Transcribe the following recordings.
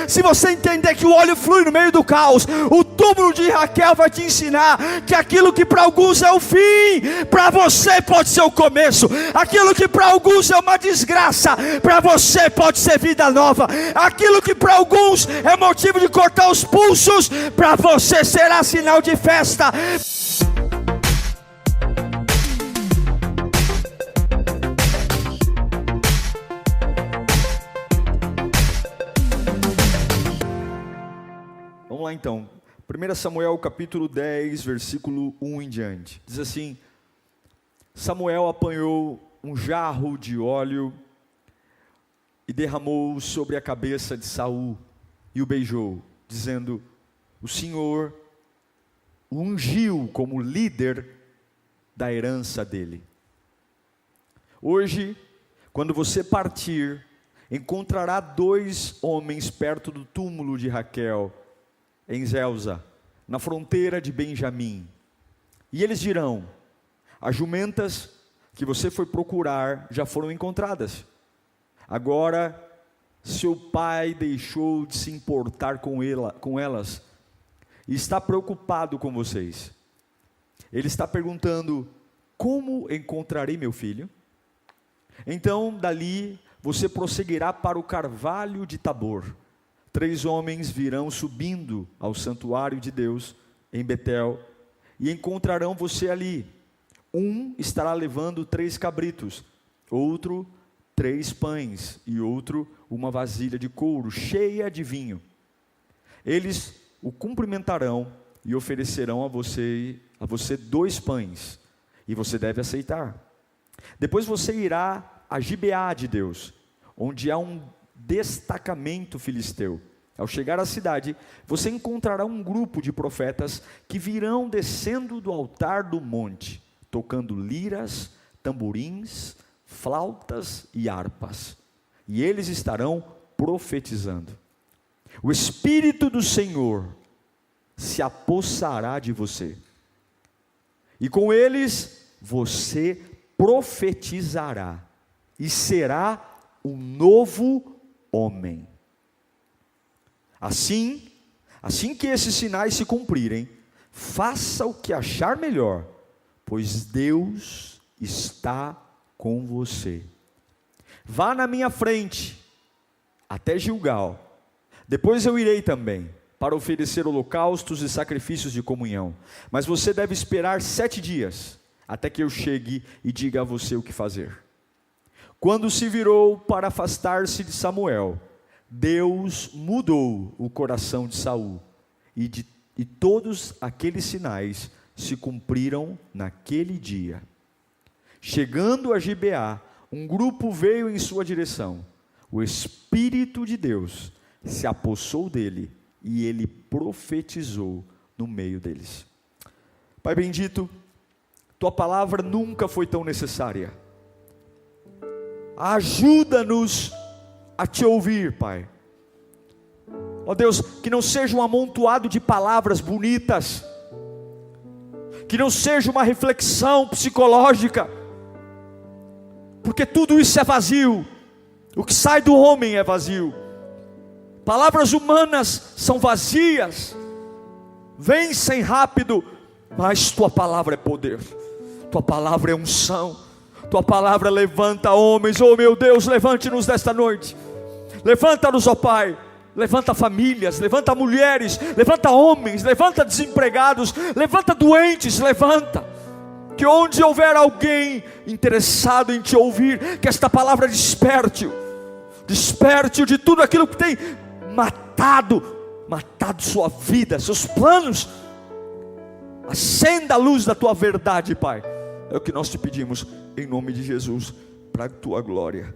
Se você entender que o óleo flui no meio do caos, o túmulo de Raquel vai te ensinar que aquilo que para alguns é o fim, para você pode ser o começo. Aquilo que para alguns é uma desgraça, para você pode ser vida nova. Aquilo que para alguns é motivo de cortar os pulsos, para você será sinal de festa. Vamos lá então, 1 Samuel capítulo 10, versículo 1 em diante. Diz assim: Samuel apanhou um jarro de óleo e derramou sobre a cabeça de Saul e o beijou, dizendo: o Senhor o ungiu como líder da herança dele. Hoje, quando você partir, encontrará 2 homens perto do túmulo de Raquel, em Zelza, na fronteira de Benjamim. E eles dirão: as jumentas que você foi procurar já foram encontradas. Agora, seu pai deixou de se importar com elas e está preocupado com vocês. Ele está perguntando: como encontrarei meu filho? Então, dali, você prosseguirá para o carvalho de Tabor. 3 homens virão subindo ao santuário de Deus em Betel e encontrarão você ali. Um estará levando 3 cabritos, outro 3 pães e outro uma vasilha de couro cheia de vinho. Eles o cumprimentarão e oferecerão a você 2 pães, e você deve aceitar. Depois você irá a Gibeá de Deus, onde há um destacamento filisteu. Ao chegar à cidade, você encontrará um grupo de profetas que virão descendo do altar do monte, tocando liras, tamborins, flautas e harpas, e eles estarão profetizando. O Espírito do Senhor se apossará de você, e com eles você profetizará, e será um novo homem. Assim que esses sinais se cumprirem, faça o que achar melhor, pois Deus está com você. Vá na minha frente até Gilgal. Depois eu irei também para oferecer holocaustos e sacrifícios de comunhão. Mas você deve esperar 7 dias até que eu chegue e diga a você o que fazer. Quando se virou para afastar-se de Samuel, Deus mudou o coração de Saul, e todos aqueles sinais se cumpriram naquele dia. Chegando a Gibeá, um grupo veio em sua direção. O Espírito de Deus se apossou dele, e ele profetizou no meio deles. Pai bendito, tua palavra nunca foi tão necessária. Ajuda-nos a te ouvir, Pai. Ó Deus, que não seja um amontoado de palavras bonitas, que não seja uma reflexão psicológica, porque tudo isso é vazio. O que sai do homem é vazio. Palavras humanas são vazias, vencem rápido, mas tua palavra é poder, tua palavra é unção, tua palavra levanta homens. Oh meu Deus, levante-nos desta noite, levanta-nos, ó Pai, levanta famílias, levanta mulheres, levanta homens, levanta desempregados, levanta doentes, levanta, que onde houver alguém interessado em te ouvir, que esta palavra desperte-o de tudo aquilo que tem matado sua vida, seus planos. Acenda a luz da tua verdade, Pai, é o que nós te pedimos, em nome de Jesus, para a tua glória.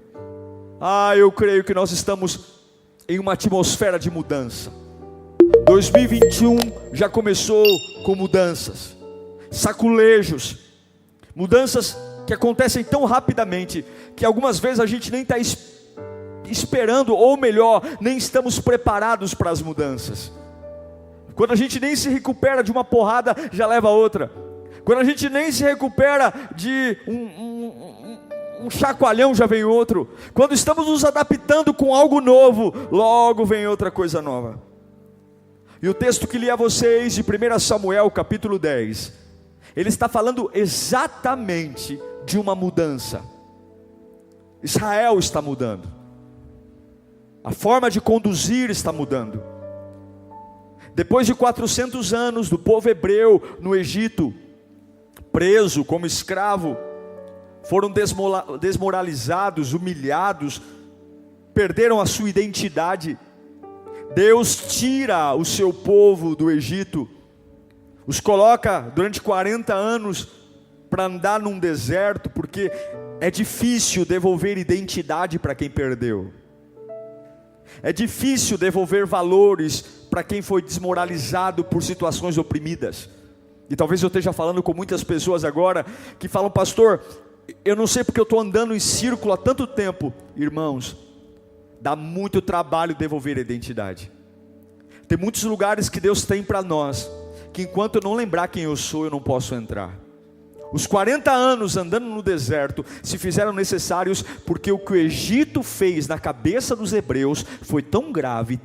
Eu creio que nós estamos em uma atmosfera de mudança. 2021 já começou com mudanças, saculejos, mudanças que acontecem tão rapidamente, que algumas vezes a gente nem está esperando, ou melhor, nem estamos preparados para as mudanças. Quando a gente nem se recupera de uma porrada, já leva outra. Quando a gente nem se recupera de um chacoalhão, já vem outro. Quando estamos nos adaptando com algo novo, logo vem outra coisa nova. E o texto que li a vocês de 1 Samuel capítulo 10, ele está falando exatamente de uma mudança. Israel está mudando, a forma de conduzir está mudando. Depois de 400 anos do povo hebreu no Egito, preso como escravo, foram desmoralizados, humilhados, perderam a sua identidade. Deus tira o seu povo do Egito, os coloca durante 40 anos para andar num deserto, porque é difícil devolver identidade para quem perdeu. É difícil devolver valores para quem foi desmoralizado por situações oprimidas. E talvez eu esteja falando com muitas pessoas agora que falam: pastor, eu não sei porque eu estou andando em círculo há tanto tempo. Irmãos, dá muito trabalho devolver a identidade. Tem muitos lugares que Deus tem para nós, que enquanto eu não lembrar quem eu sou, eu não posso entrar. Os 40 anos andando no deserto se fizeram necessários, porque o que o Egito fez na cabeça dos hebreus foi tão grave,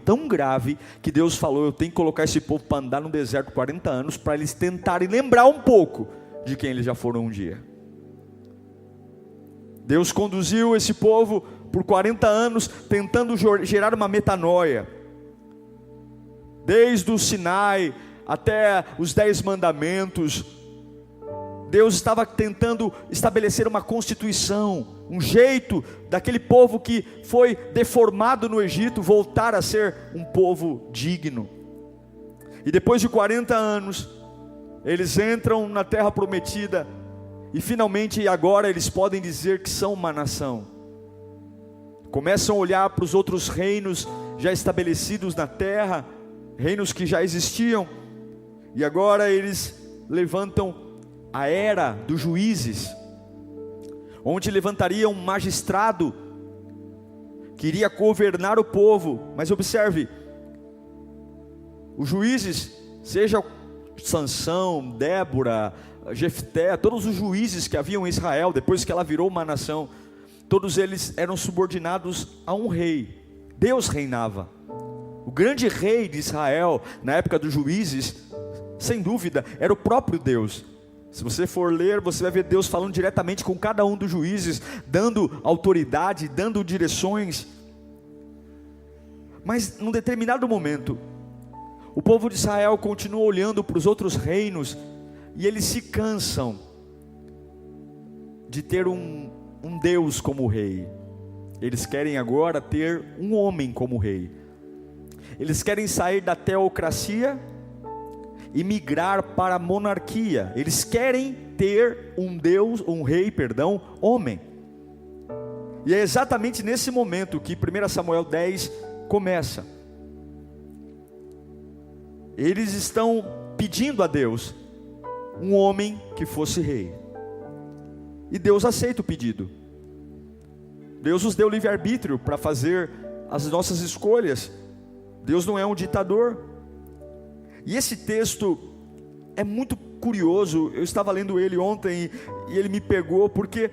que Deus falou: eu tenho que colocar esse povo para andar no deserto 40 anos, para eles tentarem lembrar um pouco de quem eles já foram um dia. Deus conduziu esse povo por 40 anos, tentando gerar uma metanoia, desde o Sinai até os 10 mandamentos. Deus estava tentando estabelecer uma constituição, um jeito daquele povo que foi deformado no Egito voltar a ser um povo digno. E depois de 40 anos, eles entram na terra prometida, e finalmente agora eles podem dizer que são uma nação. Começam a olhar para os outros reinos já estabelecidos na terra, reinos que já existiam, e agora eles levantam a era dos juízes, onde levantaria um magistrado que iria governar o povo. Mas observe, os juízes, seja Sansão, Débora, Jefté, todos os juízes que haviam em Israel, depois que ela virou uma nação, todos eles eram subordinados a um rei. Deus reinava. O grande rei de Israel, na época dos juízes, sem dúvida, era o próprio Deus. Se você for ler, você vai ver Deus falando diretamente com cada um dos juízes, dando autoridade, dando direções. Mas num determinado momento, o povo de Israel continua olhando para os outros reinos, e eles se cansam de ter um Deus como rei. Eles querem agora ter um homem como rei. Eles querem sair da teocracia e migrar para a monarquia. Eles querem ter um rei, homem. E é exatamente nesse momento que 1 Samuel 10 começa. Eles estão pedindo a Deus um homem que fosse rei, e Deus aceita o pedido. Deus nos deu livre-arbítrio para fazer as nossas escolhas. Deus não é um ditador. E esse texto é muito curioso. Eu estava lendo ele ontem e ele me pegou, porque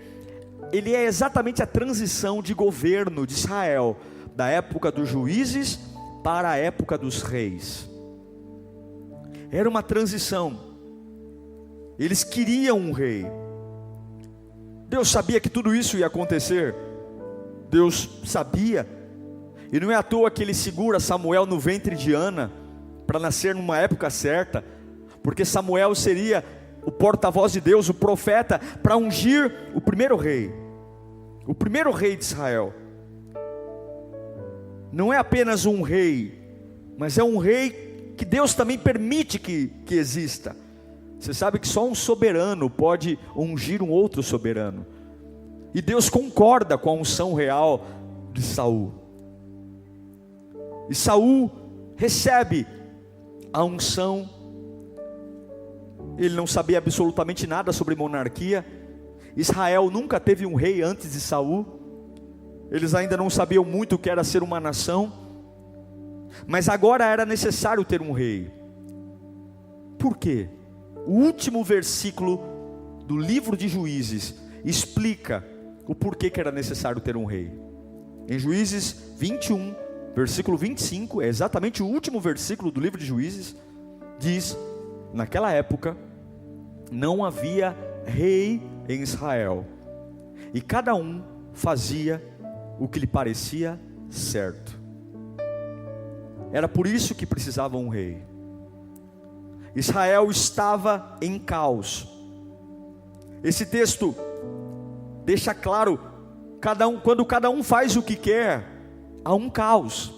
ele é exatamente a transição de governo de Israel, da época dos juízes para a época dos reis. Era uma transição. Eles queriam um rei. Deus sabia que tudo isso ia acontecer. Deus sabia. E não é à toa que ele segura Samuel no ventre de Ana, para nascer numa época certa, porque Samuel seria o porta-voz de Deus, o profeta, para ungir o primeiro rei de Israel. Não é apenas um rei, mas é um rei que Deus também permite que exista. Você sabe que só um soberano pode ungir um outro soberano, e Deus concorda com a unção real de Saul. E Saul recebe a unção. Ele não sabia absolutamente nada sobre monarquia. Israel nunca teve um rei antes de Saul. Eles ainda não sabiam muito o que era ser uma nação. Mas agora era necessário ter um rei. Por quê? O último versículo do livro de Juízes explica o porquê que era necessário ter um rei. Em Juízes 21, versículo 25, é exatamente o último versículo do livro de Juízes, diz: naquela época não havia rei em Israel, e cada um fazia o que lhe parecia certo. Era por isso que precisava um rei. Israel estava em caos. Esse texto deixa claro, quando cada um faz o que quer, há um caos.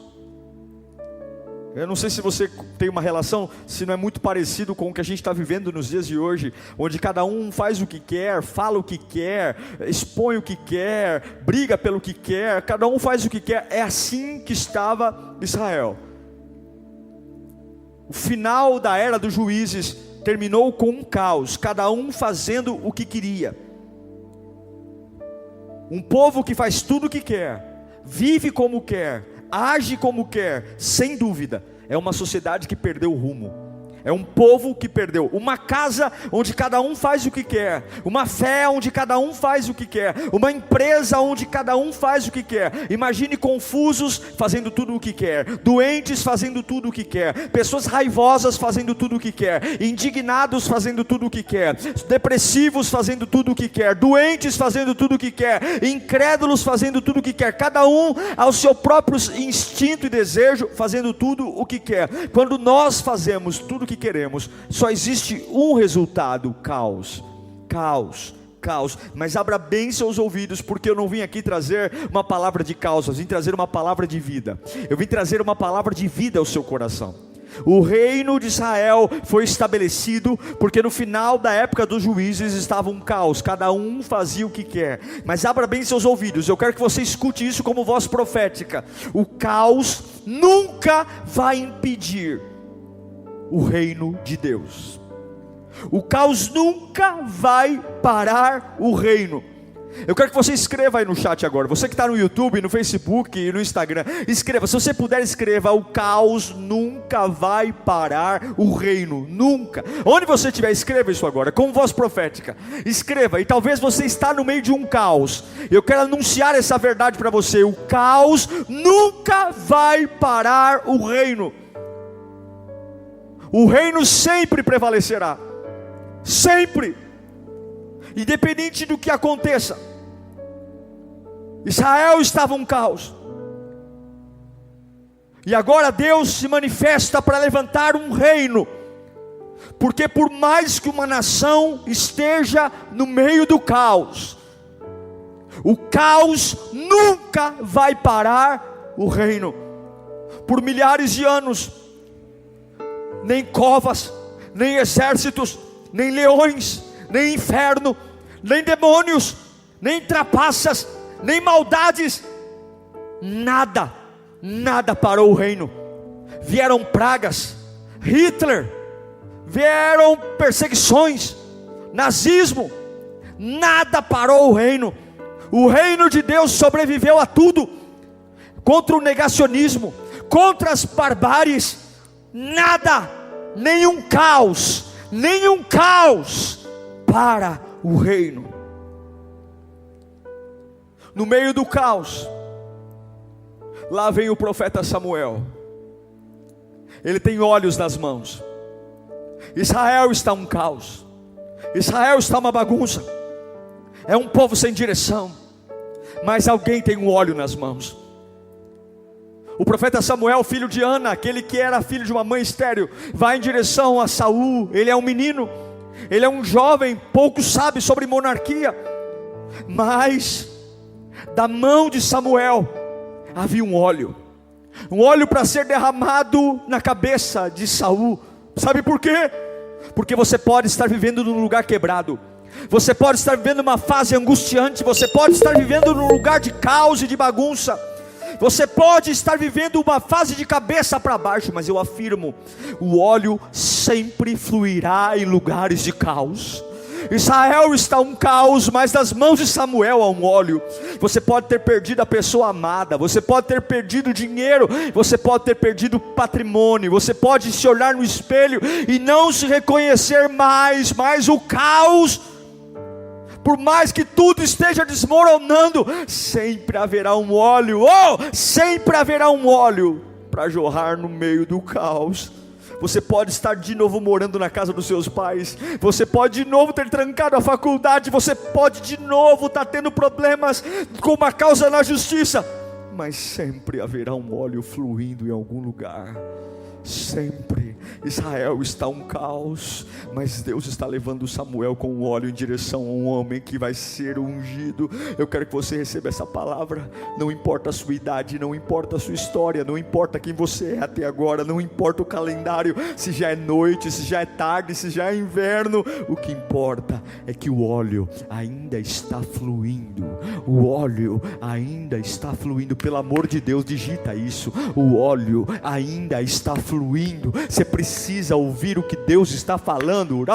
Eu não sei se você tem uma relação, se não é muito parecido com o que a gente está vivendo nos dias de hoje, onde cada um faz o que quer, fala o que quer, expõe o que quer, briga pelo que quer, cada um faz o que quer. É assim que estava Israel. O final da era dos juízes terminou com um caos, cada um fazendo o que queria. Um povo que faz tudo o que quer, vive como quer, age como quer, sem dúvida, é uma sociedade que perdeu o rumo. É um povo que perdeu. Uma casa onde cada um faz o que quer. Uma fé onde cada um faz o que quer. Uma empresa onde cada um faz o que quer. Imagine confusos fazendo tudo o que quer. Doentes fazendo tudo o que quer. Pessoas raivosas fazendo tudo o que quer. Indignados fazendo tudo o que quer. Depressivos fazendo tudo o que quer. Doentes fazendo tudo o que quer. Incrédulos fazendo tudo o que quer. Cada um ao seu próprio instinto e desejo fazendo tudo o que quer. Quando nós fazemos tudo o que queremos, só existe um resultado: caos, caos, caos. Mas abra bem seus ouvidos, porque eu não vim aqui trazer uma palavra de caos, eu vim trazer uma palavra de vida. Eu vim trazer uma palavra de vida ao seu coração. O reino de Israel foi estabelecido porque no final da época dos juízes estava um caos, cada um fazia o que quer. Mas abra bem seus ouvidos, eu quero que você escute isso como voz profética. O caos nunca vai impedir o reino de Deus. O caos nunca vai parar o reino. Eu quero que você escreva aí no chat agora. Você que está no YouTube, no Facebook e no Instagram, escreva. Se você puder, escreva: o caos nunca vai parar o reino. Nunca. Onde você estiver, escreva isso agora, com voz profética. Escreva. E talvez você está no meio de um caos. Eu quero anunciar essa verdade para você: o caos nunca vai parar o reino. O reino sempre prevalecerá, sempre, independente do que aconteça. Israel estava um caos, e agora Deus se manifesta para levantar um reino, porque por mais que uma nação esteja no meio do caos, o caos nunca vai parar o reino. Por milhares de anos, nem covas, nem exércitos, nem leões, nem inferno, nem demônios, nem trapaças, nem maldades, nada parou o reino. Vieram pragas, Hitler, vieram perseguições, nazismo, nada parou o reino. O reino de Deus sobreviveu a tudo. Contra o negacionismo, contra as barbáries, nada, nenhum caos para o reino. No meio do caos, lá vem o profeta Samuel. Ele tem olhos nas mãos. Israel está um caos, Israel está uma bagunça, é um povo sem direção, mas alguém tem um óleo nas mãos. O profeta Samuel, filho de Ana, aquele que era filho de uma mãe estéril, vai em direção a Saul. Ele é um menino, ele é um jovem, pouco sabe sobre monarquia, mas da mão de Samuel havia um óleo para ser derramado na cabeça de Saul. Sabe por quê? Porque você pode estar vivendo num lugar quebrado, você pode estar vivendo uma fase angustiante, você pode estar vivendo num lugar de caos e de bagunça, você pode estar vivendo uma fase de cabeça para baixo, mas eu afirmo, o óleo sempre fluirá em lugares de caos. Israel está um caos, mas nas mãos de Samuel há um óleo. Você pode ter perdido a pessoa amada, você pode ter perdido dinheiro, você pode ter perdido patrimônio, você pode se olhar no espelho e não se reconhecer mais, mas o caos por mais que tudo esteja desmoronando, sempre haverá um óleo, sempre haverá um óleo para jorrar no meio do caos. Você pode estar de novo morando na casa dos seus pais, você pode de novo ter trancado a faculdade, você pode de novo estar tendo problemas com uma causa na justiça, mas sempre haverá um óleo fluindo em algum lugar. Sempre. Israel está um caos, mas Deus está levando Samuel com o óleo em direção a um homem que vai ser ungido. Eu quero que você receba essa palavra. Não importa a sua idade, não importa a sua história, não importa quem você é até agora, não importa o calendário, se já é noite, se já é tarde, se já é inverno, o que importa é que o óleo ainda está fluindo. O óleo ainda está fluindo. Pelo amor de Deus, digita isso. O óleo ainda está fluindo. Você precisa ouvir o que Deus está falando.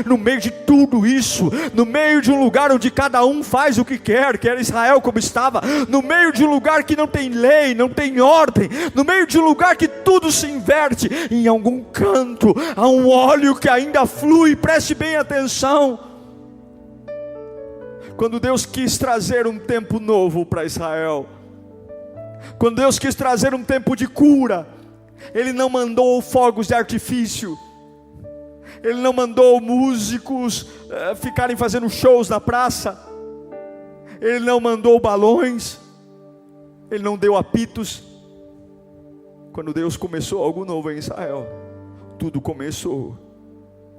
No meio de tudo isso, no meio de um lugar onde cada um faz o que quer, que era Israel como estava, no meio de um lugar que não tem lei, não tem ordem, no meio de um lugar que tudo se inverte, em algum canto há um óleo que ainda flui. Preste bem atenção. Quando Deus quis trazer um tempo novo para Israel, quando Deus quis trazer um tempo de cura, Ele não mandou fogos de artifício, Ele não mandou músicos ficarem fazendo shows na praça, Ele não mandou balões, Ele não deu apitos. Quando Deus começou algo novo em Israel, tudo começou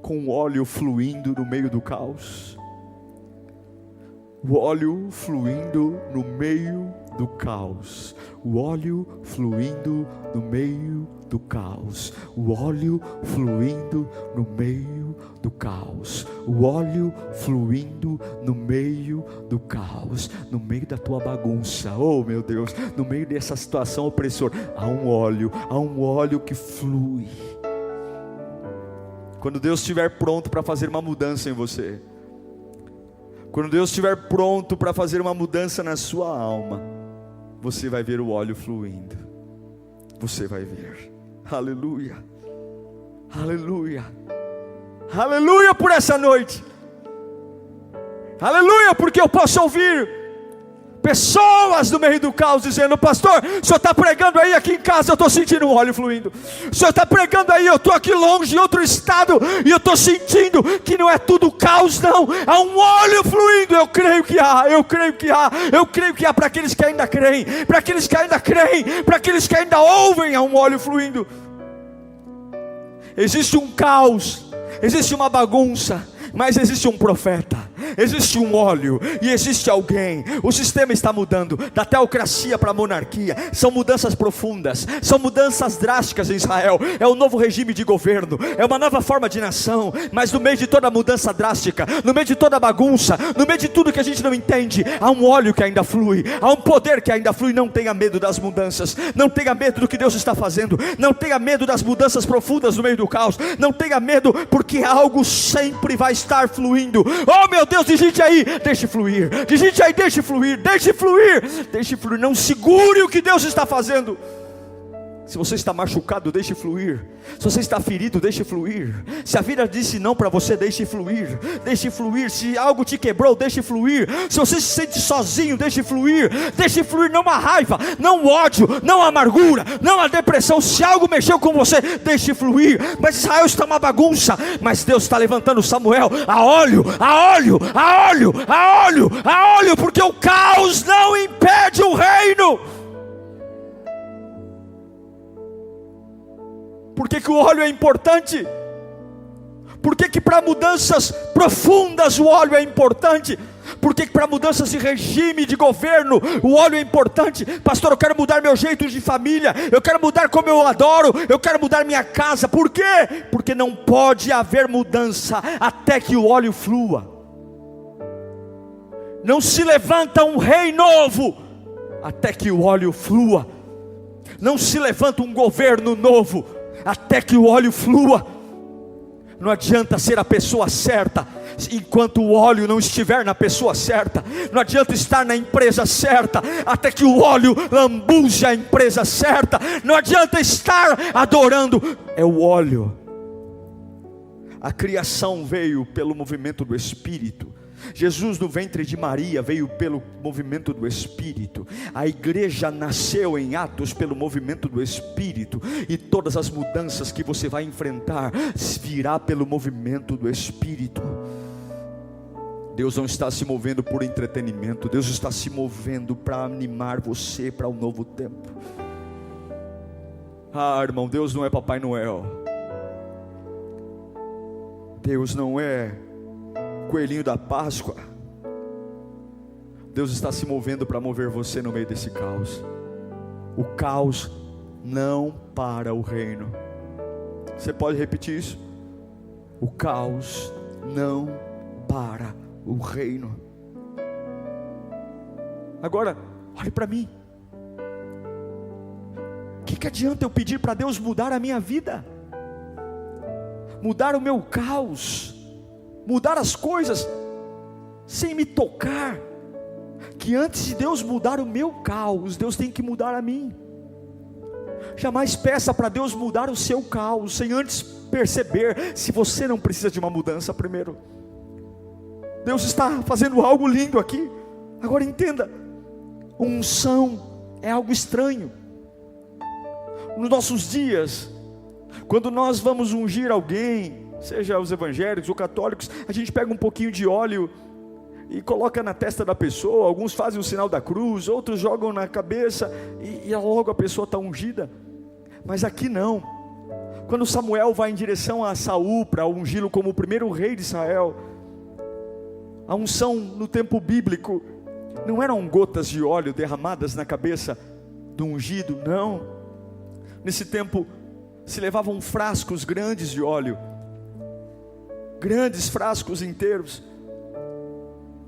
com o óleo fluindo no meio do caos. O óleo fluindo no meio do caos. O óleo fluindo no meio do caos. O óleo fluindo no meio do caos. O óleo fluindo no meio do caos. No meio da tua bagunça, oh meu Deus, no meio dessa situação opressora, há um óleo que flui. Quando Deus estiver pronto para fazer uma mudança em você, quando Deus estiver pronto para fazer uma mudança na sua alma, você vai ver o óleo fluindo. Você vai ver. Aleluia. Aleluia. Aleluia por essa noite. Aleluia, porque eu posso ouvir pessoas no meio do caos dizendo: pastor, o senhor está pregando aí, aqui em casa eu estou sentindo um óleo fluindo. O senhor está pregando aí, eu estou aqui longe em outro estado e eu estou sentindo que não é tudo caos não, há um óleo fluindo. Eu creio que há para aqueles que ainda creem, para aqueles que ainda creem, para aqueles que ainda ouvem, há um óleo fluindo. Existe um caos, existe uma bagunça, mas existe um profeta, existe um óleo e existe alguém. O sistema está mudando, da teocracia para a monarquia. São mudanças profundas, são mudanças drásticas em Israel. É um novo regime de governo, é uma nova forma de nação. Mas no meio de toda a mudança drástica, no meio de toda a bagunça, no meio de tudo que a gente não entende, há um óleo que ainda flui, há um poder que ainda flui. Não tenha medo das mudanças, não tenha medo do que Deus está fazendo, não tenha medo das mudanças profundas no meio do caos, não tenha medo, porque algo sempre vai estar fluindo. Oh meu Deus, digite aí, deixe fluir. Digite aí, deixe fluir, deixe fluir, deixe fluir. Não segure o que Deus está fazendo. Se você está machucado, deixe fluir. Se você está ferido, deixe fluir. Se a vida disse não para você, deixe fluir. Deixe fluir. Se algo te quebrou, deixe fluir. Se você se sente sozinho, deixe fluir. Deixe fluir, não a raiva, não o ódio, não a amargura, não a depressão. Se algo mexeu com você, deixe fluir. Mas Israel está uma bagunça, mas Deus está levantando Samuel a óleo, a óleo, a óleo, a óleo, a óleo, porque o caos não impede o reino. Por que o óleo é importante? Por que para mudanças profundas o óleo é importante? Por que para mudanças de regime, de governo, o óleo é importante? Pastor, eu quero mudar meu jeito de família, eu quero mudar como eu adoro, eu quero mudar minha casa. Por quê? Porque não pode haver mudança até que o óleo flua. Não se levanta um rei novo até que o óleo flua. Não se levanta um governo novo até que o óleo flua. Não adianta ser a pessoa certa enquanto o óleo não estiver na pessoa certa. Não adianta estar na empresa certa até que o óleo lambuze a empresa certa. Não adianta estar adorando, é o óleo. A criação veio pelo movimento do Espírito. Jesus no ventre de Maria veio pelo movimento do Espírito. A igreja nasceu em Atos pelo movimento do Espírito. E todas as mudanças que você vai enfrentar virá pelo movimento do Espírito. Deus não está se movendo por entretenimento. Deus está se movendo para animar você para um novo tempo. Ah, irmão, Deus não é Papai Noel. Deus não é coelhinho da Páscoa. Deus está se movendo para mover você no meio desse caos. O caos não para o reino. Você pode repetir isso? O caos não para o reino. Agora, olhe para mim. O que adianta eu pedir para Deus mudar a minha vida? Mudar o meu caos, mudar as coisas, sem me tocar, que antes de Deus mudar o meu caos, Deus tem que mudar a mim. Jamais peça para Deus mudar o seu caos, sem antes perceber se você não precisa de uma mudança primeiro. Deus está fazendo algo lindo aqui. Agora entenda, unção é algo estranho. Nos nossos dias, quando nós vamos ungir alguém, seja os evangélicos ou católicos, a gente pega um pouquinho de óleo e coloca na testa da pessoa. Alguns fazem o sinal da cruz, outros jogam na cabeça e logo a pessoa está ungida. Mas aqui não. Quando Samuel vai em direção a Saul para ungí-lo como o primeiro rei de Israel, a unção no tempo bíblico não eram gotas de óleo derramadas na cabeça do ungido, não. Nesse tempo se levavam frascos grandes de óleo, grandes frascos inteiros.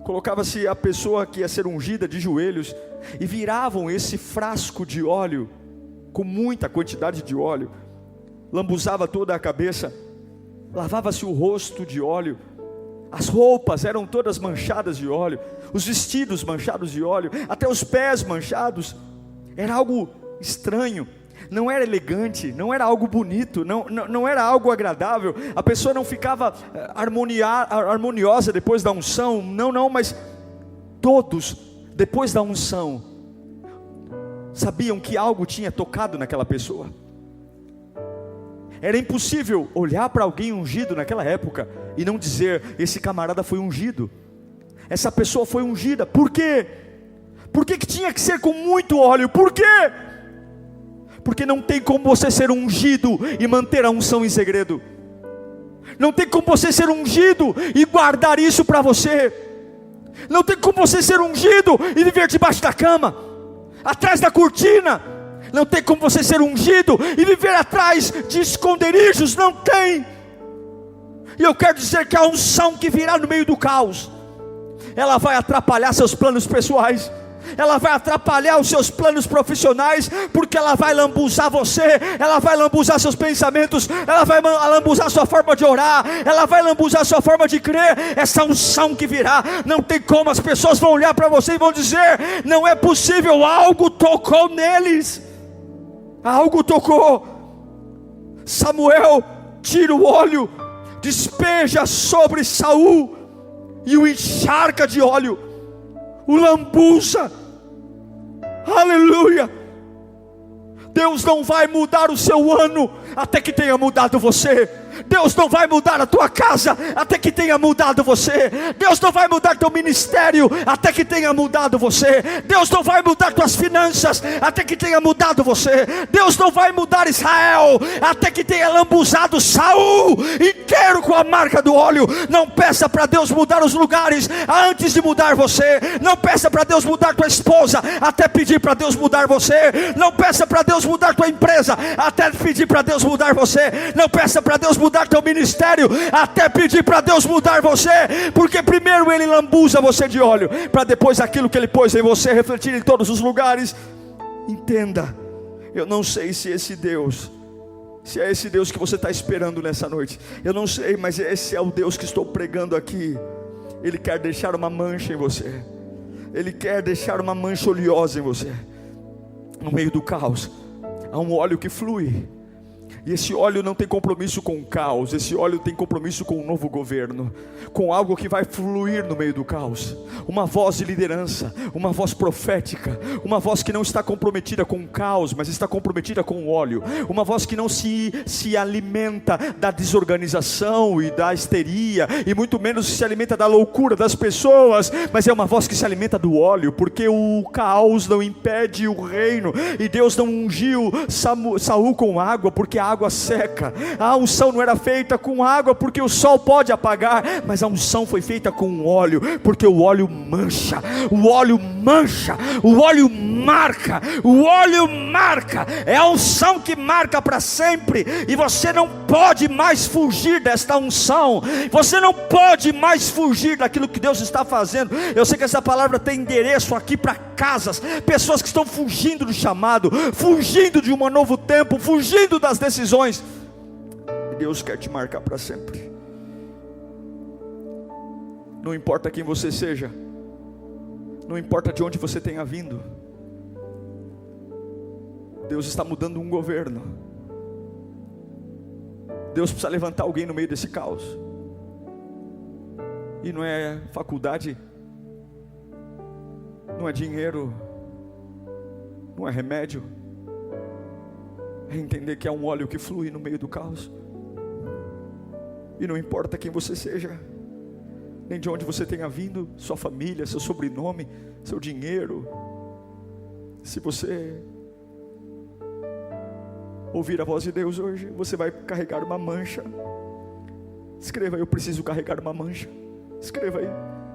Colocava-se a pessoa que ia ser ungida de joelhos e viravam esse frasco de óleo, com muita quantidade de óleo, lambuzava toda a cabeça, lavava-se o rosto de óleo, as roupas eram todas manchadas de óleo, os vestidos manchados de óleo, até os pés manchados. Era algo estranho. Não era elegante, não era algo bonito, não era algo agradável. A pessoa não ficava harmoniosa depois da unção. Não, mas todos, depois da unção, sabiam que algo tinha tocado naquela pessoa. Era impossível olhar para alguém ungido naquela época e não dizer: esse camarada foi ungido, essa pessoa foi ungida. Por quê? Por que tinha que ser com muito óleo? Por quê? Porque não tem como você ser ungido e manter a unção em segredo. Não tem como você ser ungido e guardar isso para você. Não tem como você ser ungido e viver debaixo da cama, atrás da cortina. Não tem como você ser ungido e viver atrás de esconderijos. Não tem. E eu quero dizer que a unção que virá no meio do caos, ela vai atrapalhar seus planos pessoais, ela vai atrapalhar os seus planos profissionais, porque ela vai lambuzar você, ela vai lambuzar seus pensamentos, ela vai lambuzar sua forma de orar, ela vai lambuzar sua forma de crer. Essa unção que virá, não tem como, as pessoas vão olhar para você e vão dizer: não é possível, algo tocou neles, algo tocou. Samuel tira o óleo, despeja sobre Saul e o encharca de óleo, o lambuza. Aleluia. Deus não vai mudar o seu ano até que tenha mudado você. Deus não vai mudar a tua casa até que tenha mudado você. Deus não vai mudar teu ministério até que tenha mudado você. Deus não vai mudar tuas finanças até que tenha mudado você. Deus não vai mudar Israel até que tenha lambuzado Saul inteiro com a marca do óleo. Não peça para Deus mudar os lugares antes de mudar você. Não peça para Deus mudar tua esposa até pedir para Deus mudar você. Não peça para Deus mudar tua empresa até pedir para Deus mudar você. Não peça para Deus mudar teu ministério até pedir para Deus mudar você, porque primeiro Ele lambuza você de óleo, para depois aquilo que Ele pôs em você refletir em todos os lugares. Entenda, eu não sei se é esse Deus que você está esperando nessa noite, eu não sei, mas esse é o Deus que estou pregando aqui. Ele quer deixar uma mancha em você, Ele quer deixar uma mancha oleosa em você. No meio do caos há um óleo que flui, E esse óleo não tem compromisso com o caos, esse óleo tem compromisso com um novo governo, com algo que vai fluir no meio do caos, uma voz de liderança, uma voz profética, uma voz que não está comprometida com o caos, mas está comprometida com o óleo, uma voz que não se alimenta da desorganização e da histeria, e muito menos se alimenta da loucura das pessoas, mas é uma voz que se alimenta do óleo, porque o caos não impede o reino, e Deus não ungiu Saul com água, porque a água seca. A unção não era feita com água, porque o sol pode apagar, mas a unção foi feita com óleo, porque o óleo mancha, o óleo mancha, o óleo marca, o óleo marca, é a unção que marca para sempre, e você não pode mais fugir desta unção, você não pode mais fugir daquilo que Deus está fazendo. Eu sei que essa palavra tem endereço aqui para casas, pessoas que estão fugindo do chamado, fugindo de um novo tempo, fugindo das decisões. Deus quer te marcar para sempre. Não importa quem você seja, não importa de onde você tenha vindo, Deus está mudando um governo. Deus precisa levantar alguém no meio desse caos, e não é faculdade, não é dinheiro, não é remédio, é entender que é um óleo que flui no meio do caos. E não importa quem você seja, nem de onde você tenha vindo, sua família, seu sobrenome, seu dinheiro, se você ouvir a voz de Deus hoje, você vai carregar uma mancha. Escreva aí: eu preciso carregar uma mancha. Escreva aí: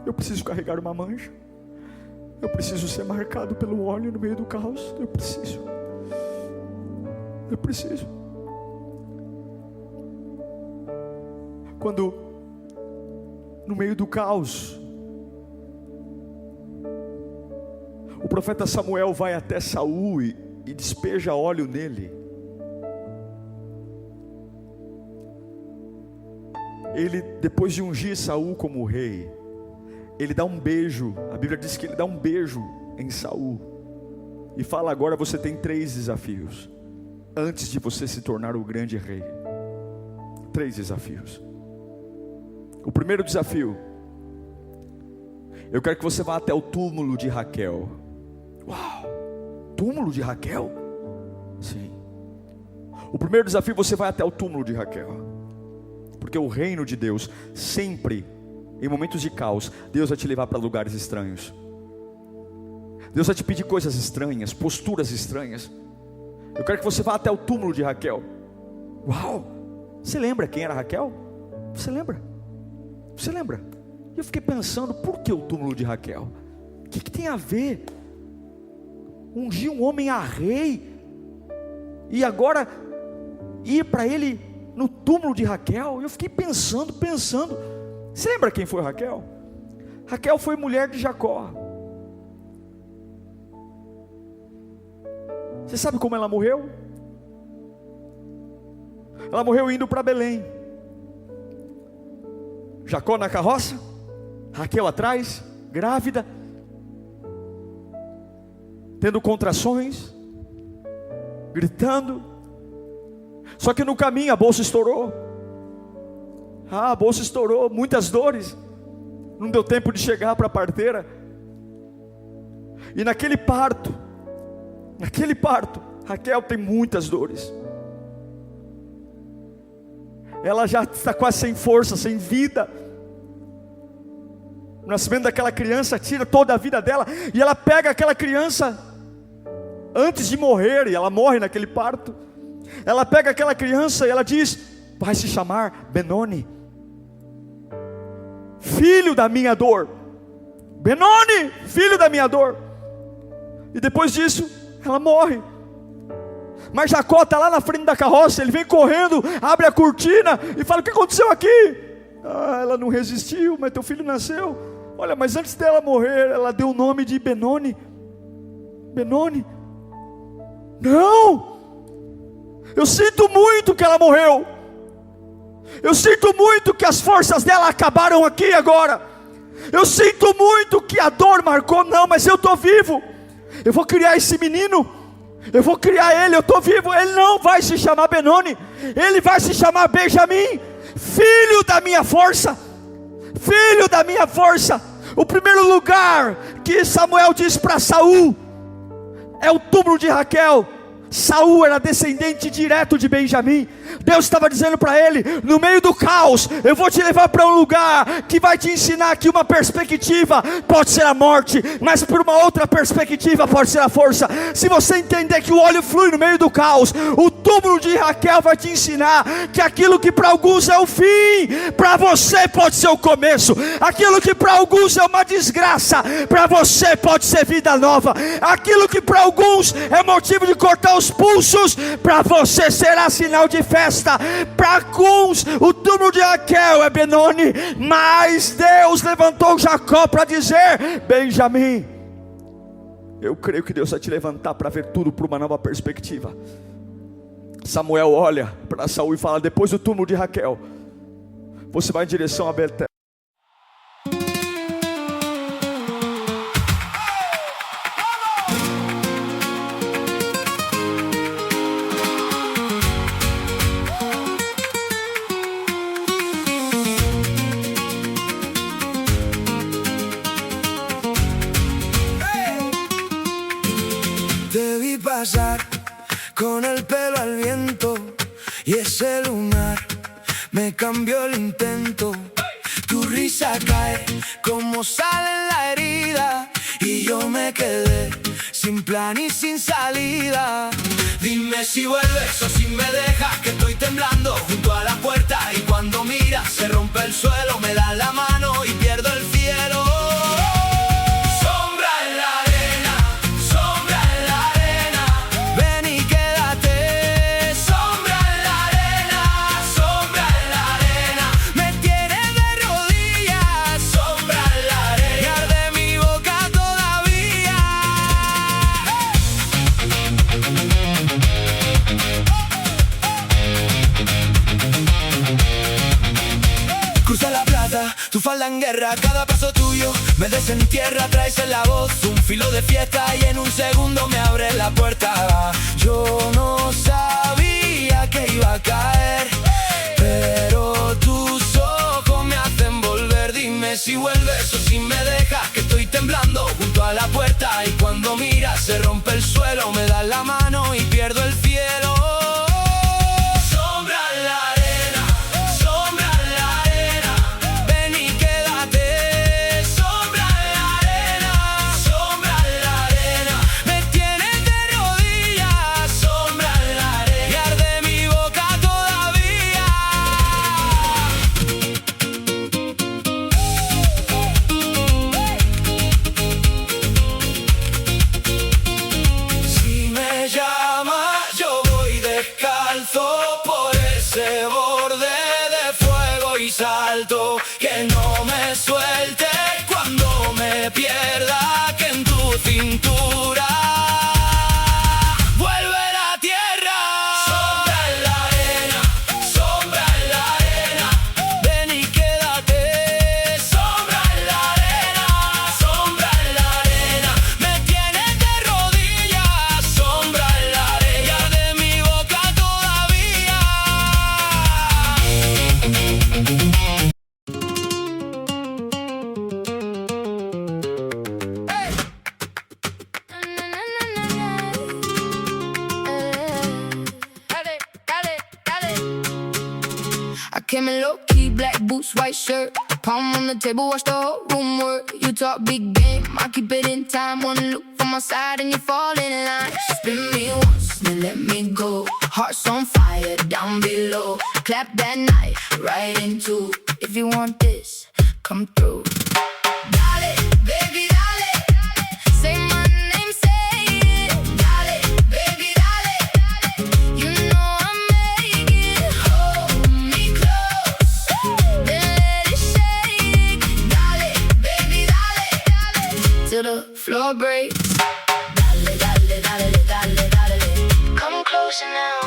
eu preciso carregar uma mancha. Eu preciso ser marcado pelo óleo no meio do caos. Eu preciso. Quando no meio do caos, o profeta Samuel vai até Saul e despeja óleo nele. Ele, depois de ungir Saul como rei, ele dá um beijo. A Bíblia diz que ele dá um beijo em Saul e fala: agora você tem 3 desafios antes de você se tornar o grande rei. 3 desafios. O primeiro desafio: eu quero que você vá até o túmulo de Raquel. Uau! Túmulo de Raquel? Sim. O primeiro desafio: você vai até o túmulo de Raquel, porque o reino de Deus sempre, em momentos de caos, Deus vai te levar para lugares estranhos. Deus vai te pedir coisas estranhas, posturas estranhas. Eu quero que você vá até o túmulo de Raquel. Uau! Você lembra quem era Raquel? Você lembra? Você lembra? E eu fiquei pensando: por que o túmulo de Raquel? O que tem a ver ungir um homem a rei e agora ir para ele no túmulo de Raquel? Eu fiquei pensando. Você lembra quem foi Raquel? Raquel foi mulher de Jacó. Você sabe como ela morreu? Ela morreu indo para Belém. Jacó na carroça, Raquel atrás, grávida, tendo contrações, gritando. Só que no caminho a bolsa estourou. A bolsa estourou, muitas dores. Não deu tempo de chegar para a parteira. E naquele parto, Raquel tem muitas dores. Ela já está quase sem força, sem vida. O nascimento daquela criança tira toda a vida dela. E ela pega aquela criança antes de morrer, e ela morre naquele parto. Ela pega aquela criança e ela diz: vai se chamar Benoni, filho da minha dor. Benoni, filho da minha dor. E depois disso, ela morre. Mas Jacó está lá na frente da carroça. Ele vem correndo, abre a cortina e fala: o que aconteceu aqui? Ela não resistiu, mas teu filho nasceu. Olha, mas antes dela morrer, ela deu o nome de Benoni. Benoni. Não! Eu sinto muito que ela morreu. Eu sinto muito que as forças dela acabaram aqui agora. Eu sinto muito que a dor marcou. Não, mas eu estou vivo. Eu vou criar esse menino. Eu vou criar ele, eu estou vivo. Ele não vai se chamar Benoni, ele vai se chamar Benjamim, filho da minha força. Filho da minha força. O primeiro lugar que Samuel diz para Saul é o túmulo de Raquel. Saul era descendente direto de Benjamim. Deus estava dizendo para ele: no meio do caos, eu vou te levar para um lugar que vai te ensinar que uma perspectiva pode ser a morte, mas por uma outra perspectiva pode ser a força. Se você entender que o óleo flui no meio do caos, o túmulo de Raquel vai te ensinar que aquilo que para alguns é o fim, para você pode ser o começo. Aquilo que para alguns é uma desgraça, para você pode ser vida nova. Aquilo que para alguns é motivo de cortar os pulsos, para você será sinal de festa. Para alguns o túmulo de Raquel é Benoni, mas Deus levantou Jacó para dizer: Benjamim. Eu creio que Deus vai te levantar para ver tudo por uma nova perspectiva. Samuel olha para Saul e fala: depois do túmulo de Raquel, você vai em direção a Betel. Te vi pasar con el pelo al viento y ese lunar me cambió el intento. Tu risa cae como sal en la herida y yo me quedé sin plan y sin salida. Dime si vuelves o si me dejas, que estoy temblando junto a la puerta y cuando miras se rompe el suelo, me das la mano y pierdo el cielo. Tu falda en guerra, cada paso tuyo me desentierra, traes en la voz un filo de fiesta y en un segundo me abres la puerta. Yo no sabía que iba a caer, pero tus ojos me hacen volver. Dime si vuelves o si me dejas, que estoy temblando junto a la puerta y cuando miras se rompe el suelo, me das la mano y pierdo el cielo. Salto, que no me suelte cuando me pierda, que en tu cintura vuelve la tierra. Sombra en la arena, sombra en la arena, ven y quédate. Sombra en la arena, sombra en la arena, me tienes de rodillas. Sombra en la arena, de mi boca todavía. Came in low-key, black boots, white shirt, palm on the table, watch the whole room work. You talk big game, I keep it in time. One look from my side and you fall in line. Spin me once, then let me go. Hearts on fire, down below. Clap that night, right into. If you want this, come through. Dale, baby, dale. Say my name, say it. Dale, baby, dale. You know I'm making. Hold me close, then let it shake. Dale, baby, dale. Till the floor breaks. Dale, dale, dale, dale, dale. Come closer now.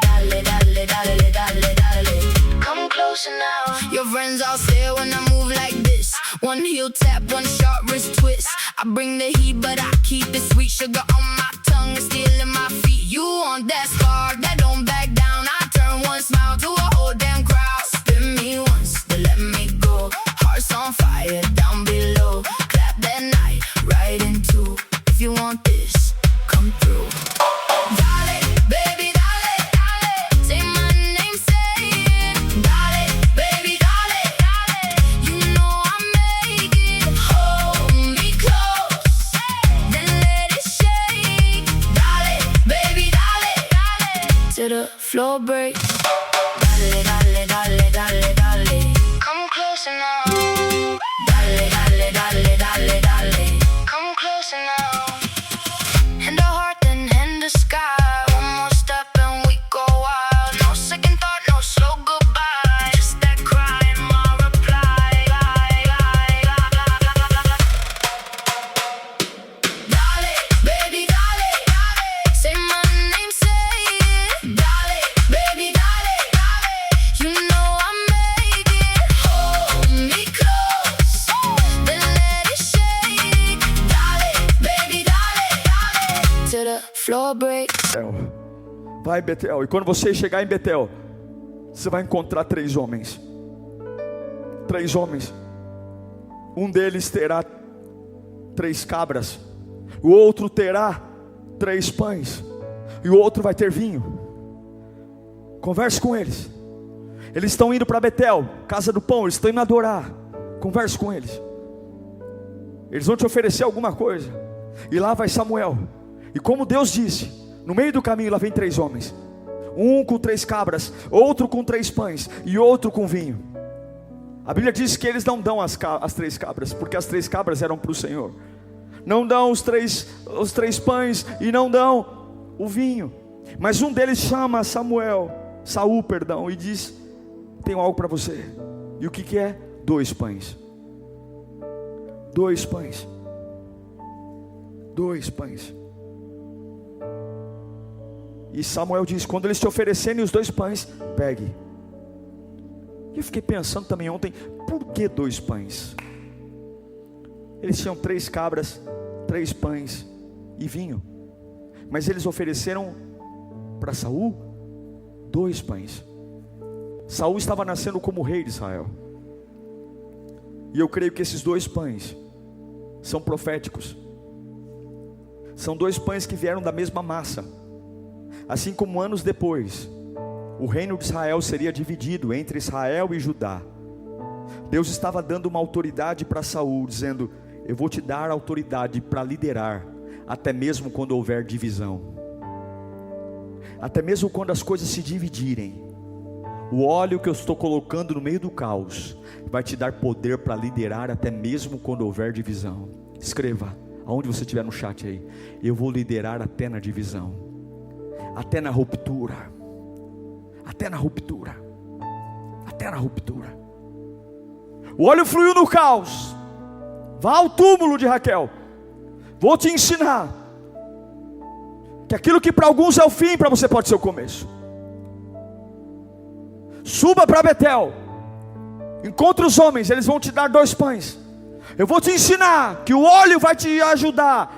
Dale, dale, dale, dale, dale. Come closer now. Your friends all say when I move like this. One heel tap, one sharp wrist twist. I bring the heat, but I keep it sweet. Sugar on my tongue, it's still want that spark that don't back down. I turn one smile to a whole damn crowd. Spin me once, then let me go. Hearts on fire down below. Clap that night right in two. If you want this, come through. Dale, baby, dale, dale. Say my name, say it. Dale, baby, dale, dale. You know I make it. Hold me close, then let it shake. Dale, baby, dale, dale. Till the floor breaks. Dale, dale, dale, dale, dale. Come closer now. Dale, dale, dale, dale, dale. Come closer now. Hand to heart, then hand to sky. One more step and we go wild. No second thought, no slow goodbye. Just that cry and my reply. Dale, baby, dale, dale. Say my name, say it. Dale, baby, dale, dale. You know I make it. Hold me close, then let it shake. Dale, baby, dale, dale. Till the floor breaks. Vai, Betel. E quando você chegar em Betel, você vai encontrar 3 homens. 3 homens. Um deles terá 3 cabras. O outro terá 3 pães. E o outro vai ter vinho. Converse com eles. Eles estão indo para Betel, casa do pão. Eles estão indo adorar. Converse com eles. Eles vão te oferecer alguma coisa. E lá vai Samuel. E como Deus disse, no meio do caminho lá vem 3 homens. Um com 3 cabras, outro com 3 pães e outro com vinho. A Bíblia diz que eles não dão as 3 cabras, porque as 3 cabras eram para o Senhor. Não dão os três pães e não dão o vinho. Mas um deles chama Saul, e diz: tenho algo para você. E o que é? 2 pães. 2 pães. 2 pães. E Samuel diz: quando eles te oferecerem os 2 pães, pegue. E eu fiquei pensando também ontem, por que 2 pães? Eles tinham 3 cabras, 3 pães e vinho. Mas eles ofereceram para Saul 2 pães. Saul estava nascendo como rei de Israel. E eu creio que esses 2 pães são proféticos. São 2 pães que vieram da mesma massa. Assim como anos depois, o reino de Israel seria dividido entre Israel e Judá. Deus estava dando uma autoridade para Saul, dizendo: eu vou te dar autoridade para liderar, até mesmo quando houver divisão. Até mesmo quando as coisas se dividirem, o óleo que eu estou colocando no meio do caos vai te dar poder para liderar, até mesmo quando houver divisão. Escreva, aonde você estiver no chat aí: eu vou liderar até na divisão. Até na ruptura. Até na ruptura. Até na ruptura. O óleo fluiu no caos. Vá ao túmulo de Raquel. Vou te ensinar que aquilo que para alguns é o fim, para você pode ser o começo. Suba para Betel. Encontre os homens, eles vão te dar 2 pães. Eu vou te ensinar que o óleo vai te ajudar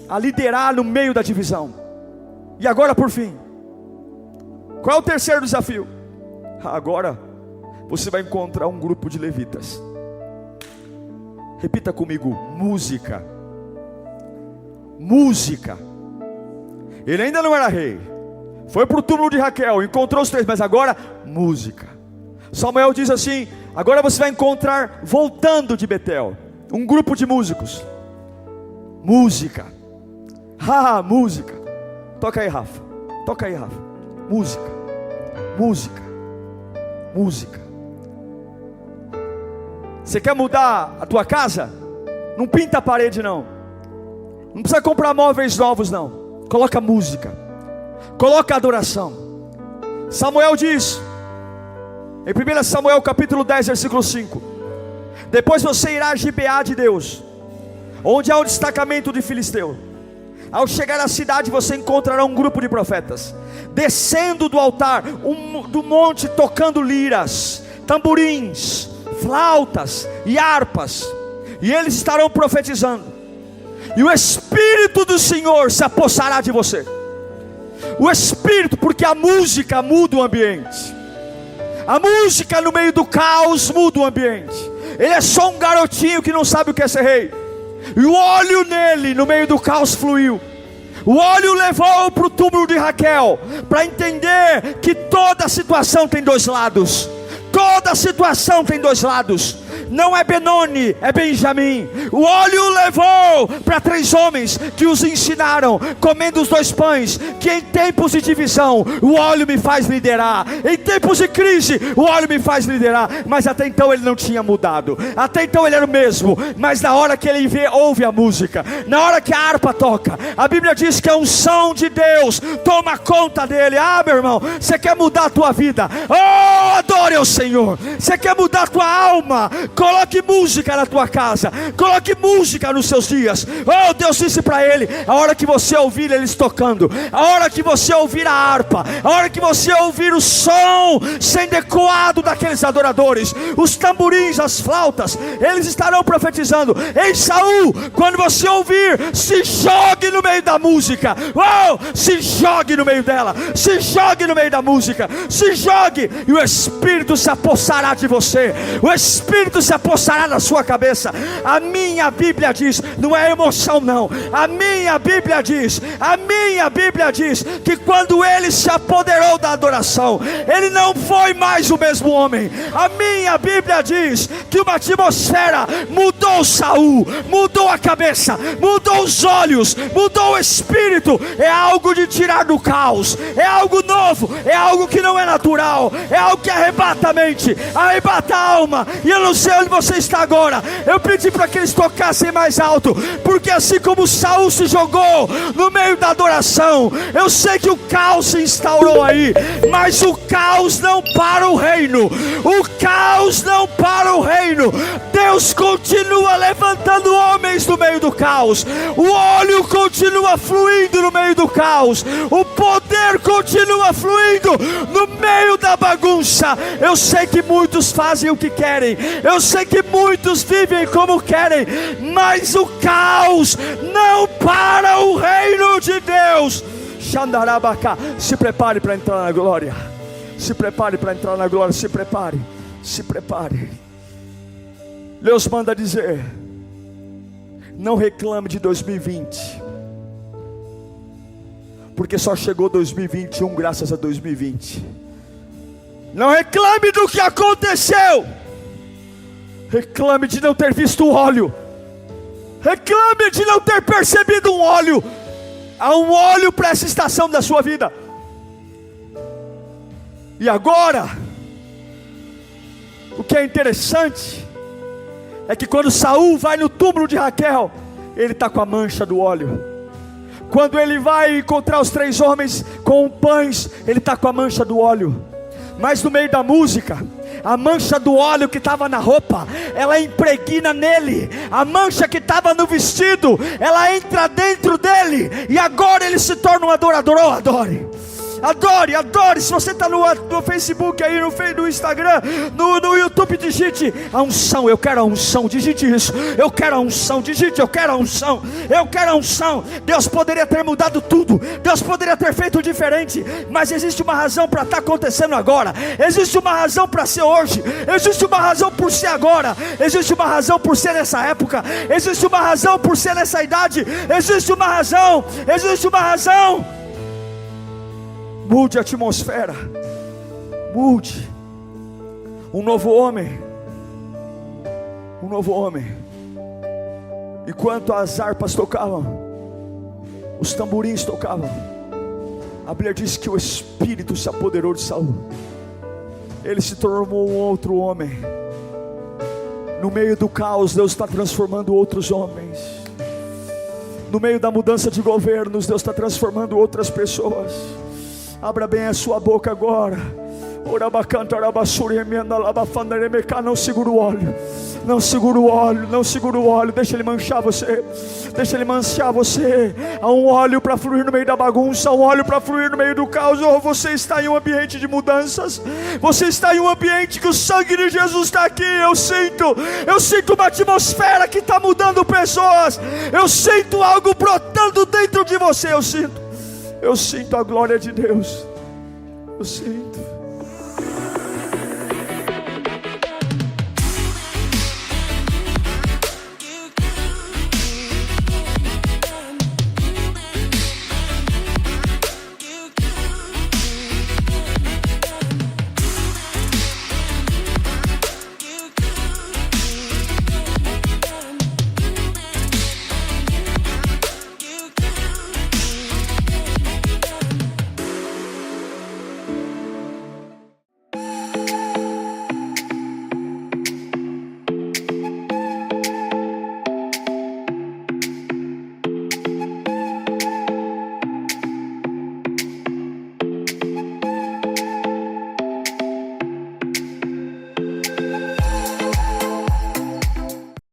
a liderar no meio da divisão. E agora, por fim, qual é o terceiro desafio? Agora você vai encontrar um grupo de levitas. Repita comigo: música. Música. Ele ainda não era rei, foi para o túmulo de Raquel, encontrou os 3, mas agora música. Samuel diz assim: agora você vai encontrar, voltando de Betel, um grupo de músicos. Música. Música. Toca aí, Rafa. Toca aí, Rafa. Música. Música. Música. Você quer mudar a tua casa? Não pinta a parede não. Não precisa comprar móveis novos não. Coloca música. Coloca adoração. Samuel diz, em 1 Samuel capítulo 10, versículo 5: depois você irá a Gibeá de Deus, onde há um destacamento de filisteu. Ao chegar à cidade você encontrará um grupo de profetas descendo do altar, do monte, tocando liras, tamborins, flautas e harpas, e eles estarão profetizando. E o Espírito do Senhor se apossará de você. O Espírito, porque a música muda o ambiente. A música no meio do caos muda o ambiente. Ele é só um garotinho que não sabe o que é ser rei. E o óleo nele, no meio do caos, fluiu. O óleo levou para o túmulo de Raquel, para entender que toda situação tem dois lados. Toda situação tem dois lados. Não é Benoni, é Benjamim. O óleo levou para 3 homens que os ensinaram, comendo os 2 pães, que em tempos de divisão o óleo me faz liderar, em tempos de crise o óleo me faz liderar. Mas até então ele não tinha mudado, até então ele era o mesmo. Mas na hora que ele ouve a música, na hora que a harpa toca, a Bíblia diz que a unção de Deus toma conta dele. Ah, meu irmão, você quer mudar a tua vida? Oh, adore ao Senhor. Você quer mudar a tua alma? Coloque música na tua casa, coloque música nos seus dias. Oh, Deus disse para ele: a hora que você ouvir eles tocando, a hora que você ouvir a harpa, a hora que você ouvir o som sendo ecoado daqueles adoradores, os tamborins, as flautas, eles estarão profetizando. Ei, Saul, quando você ouvir, se jogue no meio da música. Oh, se jogue no meio dela, se jogue no meio da música, se jogue, e o Espírito se apossará de você. O Espírito se apossará na sua cabeça. A minha Bíblia diz, não é emoção não, a minha Bíblia diz que quando ele se apoderou da adoração, ele não foi mais o mesmo homem. A minha Bíblia diz que uma atmosfera mudou Saul, mudou a cabeça, mudou os olhos, mudou o espírito. É algo de tirar do caos, é algo novo, é algo que não é natural, é algo que arrebata a mente, arrebata a alma. E eu não sei onde você está agora. Eu pedi para que eles tocassem mais alto, porque assim como Saul se jogou no meio da adoração, eu sei que o caos se instaurou aí, mas o caos não para o reino. O caos não para o reino. Deus continua levantando homens no meio do caos. O óleo continua fluindo no meio do caos. O poder continua fluindo no meio da bagunça. Eu sei que muitos fazem o que querem, eu sei que muitos vivem como querem, mas o caos não para o reino de Deus. Xandarabacá, se prepare para entrar na glória. Se prepare para entrar na glória. Se prepare, se prepare. Deus manda dizer: não reclame de 2020, porque só chegou 2021 graças a 2020. Não reclame do que aconteceu, reclame de não ter visto o óleo, reclame de não ter percebido um óleo. Há um óleo para essa estação da sua vida. E agora, o que é interessante é que quando Saul vai no túmulo de Raquel, ele está com a mancha do óleo. Quando ele vai encontrar os 3 homens com pães, ele está com a mancha do óleo. Mas no meio da música, a mancha do óleo que estava na roupa, ela impregna nele. A mancha que estava no vestido, ela entra dentro dele. E agora ele se torna um adorador. Oh, adore, adore, adore. Se você está no Facebook aí, no Instagram, no YouTube, digite a unção. Eu quero a unção, digite isso. Eu quero a unção, digite eu quero a unção. Eu quero a unção. Deus poderia ter mudado tudo, Deus poderia ter feito diferente, mas existe uma razão para estar acontecendo agora. Existe uma razão para ser hoje. Existe uma razão por ser agora. Existe uma razão por ser nessa época. Existe uma razão por ser nessa idade. Existe uma razão. Existe uma razão. Mude a atmosfera. Mude. Um novo homem. Um novo homem. Enquanto as harpas tocavam, os tamborins tocavam, a Bíblia diz que o Espírito se apoderou de Saul. Ele se tornou um outro homem. No meio do caos, Deus está transformando outros homens. No meio da mudança de governos, Deus está transformando outras pessoas. Abra bem a sua boca agora. Não segura o óleo. Não segura o óleo. Não segura o óleo. Deixa ele manchar você. Deixa ele manchar você. Há um óleo para fluir no meio da bagunça. Há um óleo para fluir no meio do caos. Oh, você está em um ambiente de mudanças. Você está em um ambiente que o sangue de Jesus está aqui. Eu sinto uma atmosfera que está mudando pessoas. Eu sinto algo brotando dentro de você. Eu sinto. Eu sinto a glória de Deus. Eu sinto.